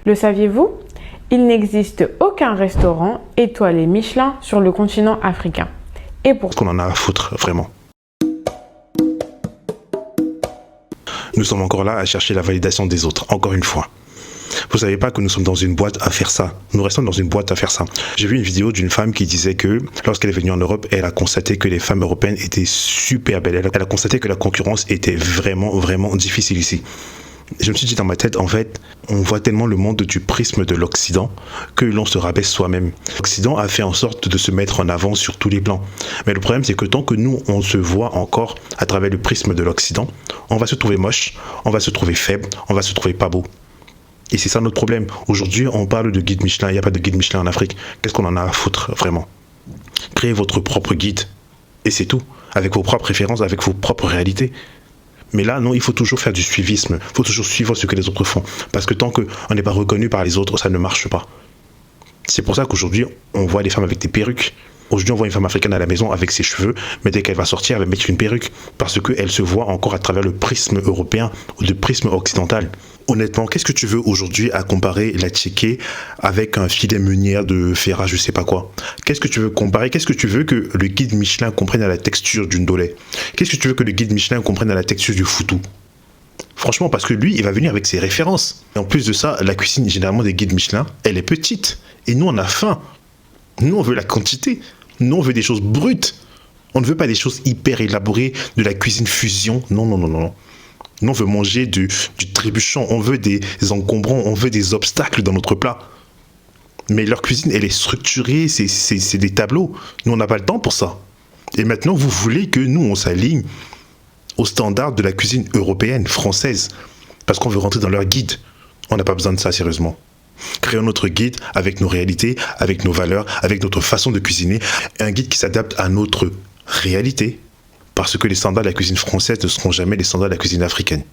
Le saviez-vous? Il n'existe aucun restaurant étoilé Michelin sur le continent africain. Et Parce qu'on en a à foutre, vraiment. Nous sommes encore là à chercher la validation des autres, encore une fois. Vous savez pas que nous sommes dans une boîte à faire ça. Nous restons dans une boîte à faire ça. J'ai vu une vidéo d'une femme qui disait que lorsqu'elle est venue en Europe, elle a constaté que les femmes européennes étaient super belles. Elle a constaté que la concurrence était vraiment difficile ici. Je me suis dit dans ma tête, en fait, on voit tellement le monde du prisme de l'Occident que l'on se rabaisse soi-même. L'Occident a fait en sorte de se mettre en avant sur tous les plans. Mais le problème, c'est que tant que nous, on se voit encore à travers le prisme de l'Occident, on va se trouver moche, on va se trouver faible, on va se trouver pas beau. Et c'est ça notre problème. Aujourd'hui, on parle de guide Michelin, il n'y a pas de guide Michelin en Afrique. Qu'est-ce qu'on en a à foutre, vraiment? Créez votre propre guide. Et c'est tout. Avec vos propres références, avec vos propres réalités. Mais là, non, il faut toujours faire du suivisme. Il faut toujours suivre ce que les autres font. Parce que tant qu'on n'est pas reconnu par les autres, ça ne marche pas. C'est pour ça qu'aujourd'hui, on voit des femmes avec des perruques. Aujourd'hui, on voit une femme africaine à la maison avec ses cheveux, mais dès qu'elle va sortir, elle va mettre une perruque. Parce qu'elle se voit encore à travers le prisme européen ou le prisme occidental. Honnêtement, qu'est-ce que tu veux aujourd'hui à comparer la tchéké avec un filet meunière de Ferrat, je sais pas quoi? Qu'est-ce que tu veux comparer? Qu'est-ce que tu veux que le guide Michelin comprenne à la texture d'une dolé? Qu'est-ce que tu veux que le guide Michelin comprenne à la texture du foutou? Franchement, parce que lui, il va venir avec ses références. Et en plus de ça, la cuisine, généralement, des guides Michelin, elle est petite. Et nous, on a faim. Nous, on veut la quantité. Nous, on veut des choses brutes. On ne veut pas des choses hyper élaborées, de la cuisine fusion. Non. Nous, on veut manger du trébuchant, on veut des encombrants, on veut des obstacles dans notre plat. Mais leur cuisine, elle est structurée, c'est des tableaux. Nous, on n'a pas le temps pour ça. Et maintenant, vous voulez que nous, on s'aligne aux standards de la cuisine européenne, française, parce qu'on veut rentrer dans leur guide. On n'a pas besoin de ça, sérieusement. Créons notre guide avec nos réalités, avec nos valeurs, avec notre façon de cuisiner. Un guide qui s'adapte à notre réalité. Parce que les standards de la cuisine française ne seront jamais les standards de la cuisine africaine.